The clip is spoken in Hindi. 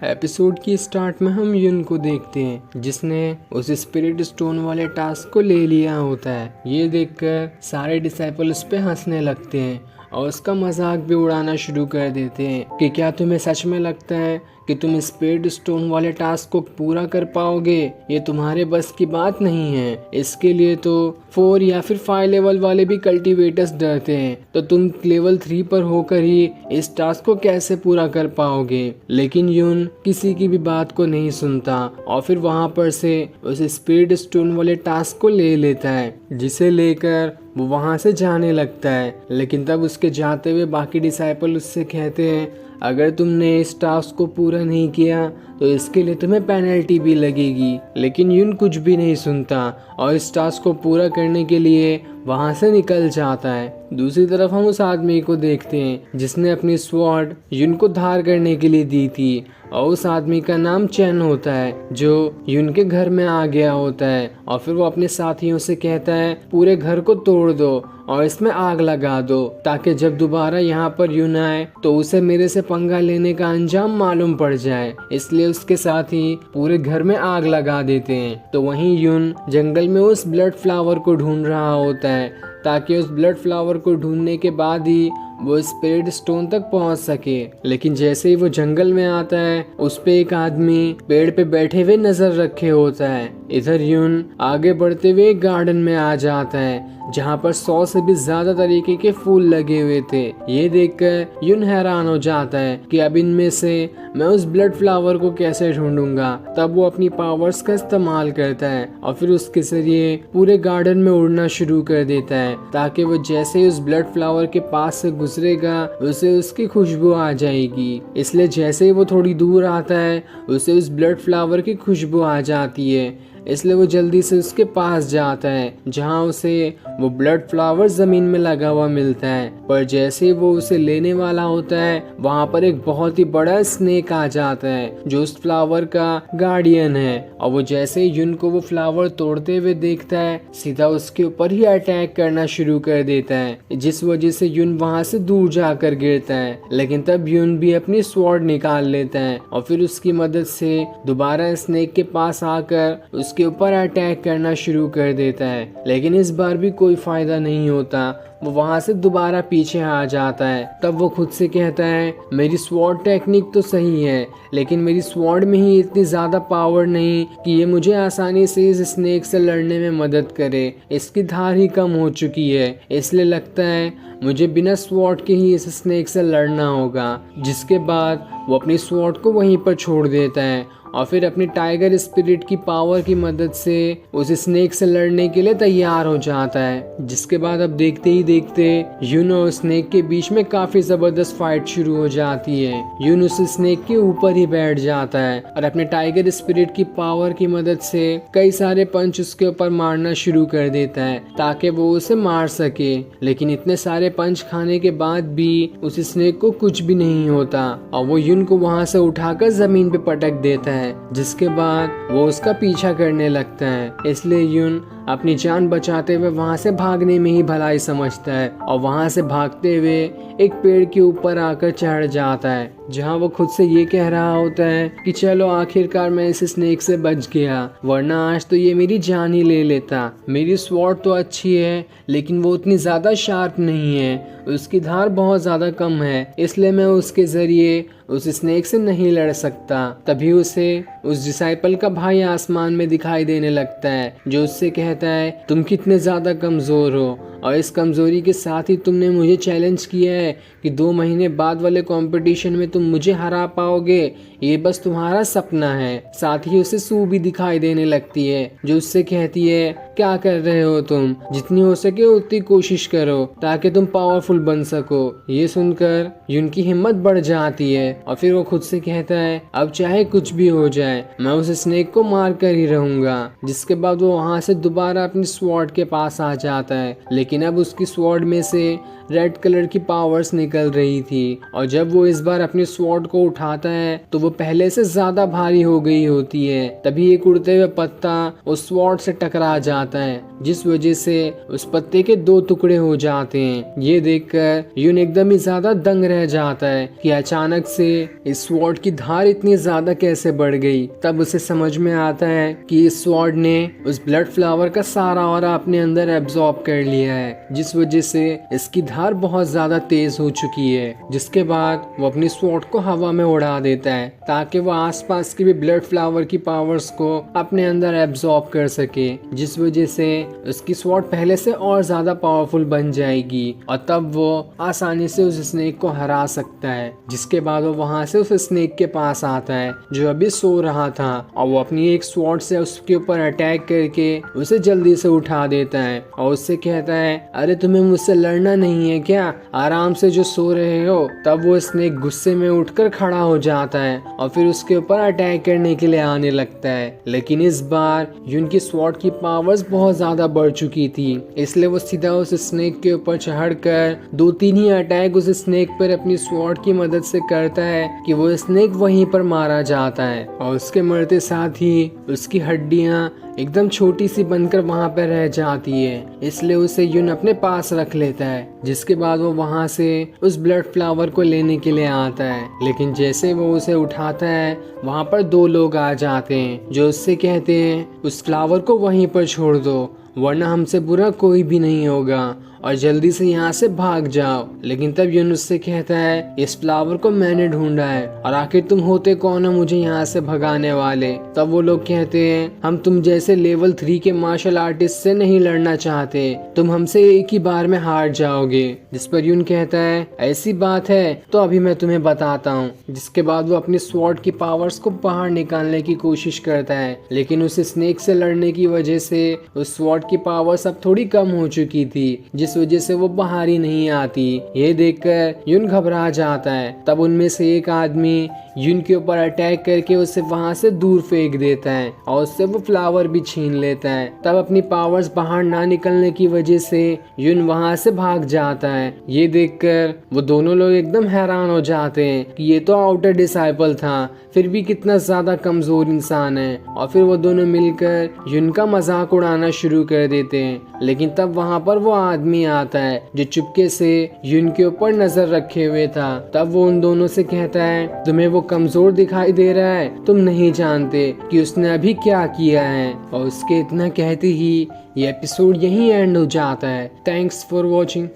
एपिसोड की स्टार्ट में हम युन को देखते हैं जिसने उस स्पिरिट स्टोन वाले टास्क को ले लिया होता है। ये देखकर सारे डिसाइपल उस पे हंसने लगते हैं और उसका मजाक भी उड़ाना शुरू कर देते हैं कि क्या तुम्हें सच में लगता है कि तुम स्पिरिट स्टोन वाले टास्क को पूरा कर पाओगे? ये तुम्हारे बस की बात नहीं है। इसके लिए तो 4 या फिर 5 लेवल वाले भी कल्टीवेटर्स डरते हैं, तो तुम लेवल 3 पर होकर ही इस टास्क को कैसे पूरा कर पाओगे? लेकिन युन किसी की भी बात को नहीं सुनता और फिर वहां पर से उस स्पिरिट स्टोन वाले टास्क को ले लेता है, जिसे लेकर वो वहां से जाने लगता है। लेकिन तब उसके जाते हुए बाकी डिसाइपल उससे कहते हैं, अगर तुमने इस टास्क को पूरा नहीं किया तो इसके लिए तुम्हें पेनल्टी भी लगेगी। लेकिन युन कुछ भी नहीं सुनता और इस टास्क को पूरा करने के लिए वहां से निकल जाता है। दूसरी तरफ हम उस आदमी को देखते हैं जिसने अपनी स्वॉर्ड युन को धार करने के लिए दी थी और उस आदमी का नाम चैन होता है, जो युन के घर में आ गया होता है और फिर वो अपने साथियों से कहता है पूरे घर को तोड़ दो और इसमें आग लगा दो, ताकि जब दोबारा यहाँ पर युन आए तो उसे मेरे से पंगा लेने का अंजाम मालूम पड़ जाए। इसलिए उसके साथ ही पूरे घर में आग लगा देते हैं। तो वहीं युन जंगल में उस ब्लड फ्लावर को ढूंढ रहा होता है, ताकि उस ब्लड फ्लावर को ढूंढने के बाद ही वो स्पिरिट स्टोन तक पहुंच सके। लेकिन जैसे ही वो जंगल में आता है, उस पे एक आदमी पेड़ पे बैठे हुए नजर रखे होता है। इधर युन आगे बढ़ते हुए एक गार्डन में आ जाता है जहाँ पर 100 से भी ज्यादा तरीके के फूल लगे हुए थे। ये देखकर युन हैरान हो जाता है कि अब इनमें से मैं उस ब्लड फ्लावर को कैसे ढूंढूंगा। तब वो अपनी पावर्स का इस्तेमाल करता है और फिर उसके जरिए पूरे गार्डन में उड़ना शुरू कर देता है, ताकि वो जैसे ही उस ब्लड फ्लावर के पास से गुजरेगा उसे उसकी खुशबू आ जाएगी। इसलिए जैसे ही वो थोड़ी दूर आता है उसे उस ब्लड फ्लावर की खुशबू आ जाती है। इसलिए वो जल्दी से उसके पास जाता है जहाँ उसे वो ब्लड फ्लावर जमीन में लगा हुआ मिलता है। पर जैसे ही वो उसे लेने वाला होता है, वहाँ पर एक बहुत ही बड़ा स्नेक आ जाता है जो उस फ्लावर का गार्डियन है। और वो जैसे ही युन को वो फ्लावर तोड़ते हुए देखता है, सीधा उसके ऊपर ही अटैक करना शुरू कर देता है, जिस वजह से युन वहाँ से दूर जाकर गिरता है। लेकिन तब युन भी अपनी स्वॉर्ड निकाल लेता है और फिर उसकी मदद से दोबारा स्नेक के पास आकर उसके ऊपर अटैक करना शुरू कर देता है। लेकिन इस बार भी कोई फायदा नहीं होता, वो वहां से दोबारा पीछे आ जाता है। तब वो खुद से कहता है, मेरी स्वॉर्ड टेक्निक तो सही है, लेकिन मेरी स्वॉर्ड में ही इतनी ज्यादा पावर नहीं कि ये मुझे आसानी से इस स्नेक से लड़ने में मदद करे। इसकी धार ही कम हो चुकी है, इसलिए लगता है मुझे बिना स्वॉर्ड के ही इस स्नेक से लड़ना होगा। जिसके बाद वो अपनी स्वॉर्ड को वहीं पर छोड़ देता है और फिर अपनी टाइगर स्पिरिट की पावर की मदद से उस स्नेक से लड़ने के लिए तैयार हो जाता है। जिसके बाद अब देखते ही देखते युन और स्नेक के बीच में काफी जबरदस्त फाइट शुरू हो जाती है। युन उस स्नेक के ऊपर ही बैठ जाता है और अपने टाइगर स्पिरिट की पावर की मदद से कई सारे पंच उसके ऊपर मारना शुरू कर देता है, ताकि वो उसे मार सके। लेकिन इतने सारे पंच खाने के बाद भी उस स्नेक को कुछ भी नहीं होता और वो युन को वहां से उठाकर जमीन पे पटक देता है। जिसके बाद वो उसका पीछा करने लगता है। इसलिए युन अपनी जान बचाते हुए वहां से भागने में ही भलाई समझता है और वहां से भागते हुए एक पेड़ के ऊपर आकर चढ़ जाता है, जहां वो खुद से ये कह रहा होता है कि चलो आखिरकार मैं इस स्नेक से बच गया, वरना आज तो ये मेरी जान ही ले लेता। मेरी स्वॉर्ड तो अच्छी है, लेकिन वो उतनी ज्यादा शार्प नहीं है, उसकी धार बहुत ज्यादा कम है, इसलिए मैं उसके जरिए उस स्नेक से नहीं लड़ सकता। तभी उसे उस डिसाइपल का भाई आसमान में दिखाई देने लगता है, जो उससे कहता है तुम कितने ज्यादा कमजोर हो और इस कमजोरी के साथ ही तुमने मुझे चैलेंज किया है कि 2 महीने बाद वाले कंपटीशन में तुम मुझे हरा पाओगे। ये बस तुम्हारा सपना है। साथ ही उसे सू भी दिखाई देने लगती है, जो उससे कहती है क्या कर रहे हो तुम, जितनी हो सके उतनी कोशिश करो ताकि तुम पावरफुल बन सको। ये सुनकर युन की हिम्मत बढ़ जाती है और फिर वो खुद से कहता है अब चाहे कुछ भी हो जाए मैं उस स्नेक को मार कर ही रहूंगा। जिसके बाद वो वहाँ से दोबारा दोबारा अपनी स्वॉर्ड के पास आ जाता है, लेकिन अब उसकी स्वॉर्ड में से रेड कलर की पावर्स निकल रही थी और जब वो इस बार अपनी स्वॉर्ड को उठाता है तो वो पहले से ज्यादा भारी हो गई होती है। तभी एक उड़ते हुए पत्ता उस स्वॉर्ड से टकरा जाता है, जिस वजह से उस पत्ते के 2 टुकड़े हो जाते हैं। ये देखकर यून एकदम ही ज्यादा दंग रह जाता है कि अचानक से इस स्वॉर्ड की धार इतनी ज्यादा कैसे बढ़ गई। तब उसे समझ में आता है कि इस स्वॉर्ड ने उस ब्लड फ्लावर का सारा ऑरा अपने अंदर एब्जॉर्ब कर लिया है, जिस वजह से इसकी धार बहुत ज्यादा तेज हो चुकी है। जिसके बाद वो अपनी स्वॉर्ड को हवा में उड़ा देता है ताकि वो आसपास के भी ब्लड फ्लावर की पावर्स को अपने अंदर एब्जॉर्ब कर सके, जिस वजह से उसकी स्वॉर्ड पहले से और ज्यादा पावरफुल बन जाएगी और तब वो आसानी से उस स्नेक को हरा सकता है। जिसके बाद वो वहां से उस स्नेक के पास आता है जो अभी सो रहा था और वो अपनी एक स्वॉर्ड से उसके ऊपर अटैक करके उसे जल्दी से उठा देता है और उससे कहता है, अरे तुम्हें मुझसे लड़ना नहीं है क्या, आराम से जो सो रहे हो। तब वो स्नेक गुस्से में उठकर खड़ा हो जाता है और फिर उसके ऊपर अटैक करने के लिए आने लगता है, लेकिन इस बार यून की स्वॉर्ड की पावर्स बहुत ज्यादा बढ़ चुकी थी, इसलिए वो सीधा उस स्नेक के ऊपर चढ़कर 2-3 ही अटैक उस स्नेक पर अपनी स्वॉर्ड की मदद से करता है कि वो स्नेक वहीं पर मारा जाता है और उसके मरते साथ ही उसकी हड्डियां एकदम छोटी सी बनकर वहां पर रह जाती है। इसलिए उसे यून अपने पास रख लेता है, जिसके बाद वो वहां से उस ब्लड फ्लावर को लेने के लिए आता है, लेकिन जैसे वो उसे उठाता है वहां पर 2 लोग आ जाते हैं जो उससे कहते हैं, उस फ्लावर को वहीं पर छोड़ दो वरना हमसे बुरा कोई भी नहीं होगा और जल्दी से यहाँ से भाग जाओ। लेकिन तब यून उससे कहता है, इस फ्लावर को मैंने ढूंढा है और आखिर तुम होते कौन हो मुझे यहाँ से भगाने वाले। तब वो लोग कहते हैं, हम तुम जैसे लेवल 3 के मार्शल आर्टिस्ट से नहीं लड़ना चाहते, तुम हमसे एक ही बार में हार जाओगे। जिस पर यून कहता है, ऐसी बात है तो अभी मैं तुम्हें बताता हूँ। जिसके बाद वो अपनी स्वॉर्ड की पावर्स को बाहर निकालने की कोशिश करता है, लेकिन उस स्नेक से लड़ने की वजह से उस स्वॉर्ड की पावर्स अब थोड़ी कम हो चुकी थी, जिस वजह से वो बाहर ही नहीं आती। ये देखकर यून घबरा जाता है। तब उनमें से एक आदमी यून के ऊपर अटैक करके उसे वहां से दूर फेंक देता है और उससे वो फ्लावर भी छीन लेता है। तब अपनी पावर्स बाहर ना निकलने की वजह से यून वहां से भाग जाता है। ये देखकर वो दोनों लोग एकदम हैरान हो जाते हैं कि ये तो आउटर डिसाइपल था, फिर भी कितना ज्यादा कमजोर इंसान है। और फिर वो दोनों मिलकर यून का मजाक उड़ाना शुरू कर देते हैं, लेकिन तब वहां पर वो आदमी आता है जो चुपके से यून के ऊपर नजर रखे हुए था। तब वो उन दोनों से कहता है, तुम्हें वो कमजोर दिखाई दे रहा है, तुम नहीं जानते कि उसने अभी क्या किया है। और उसके इतना कहते ही ये एपिसोड यहीं एंड हो जाता है। Thanks for watching.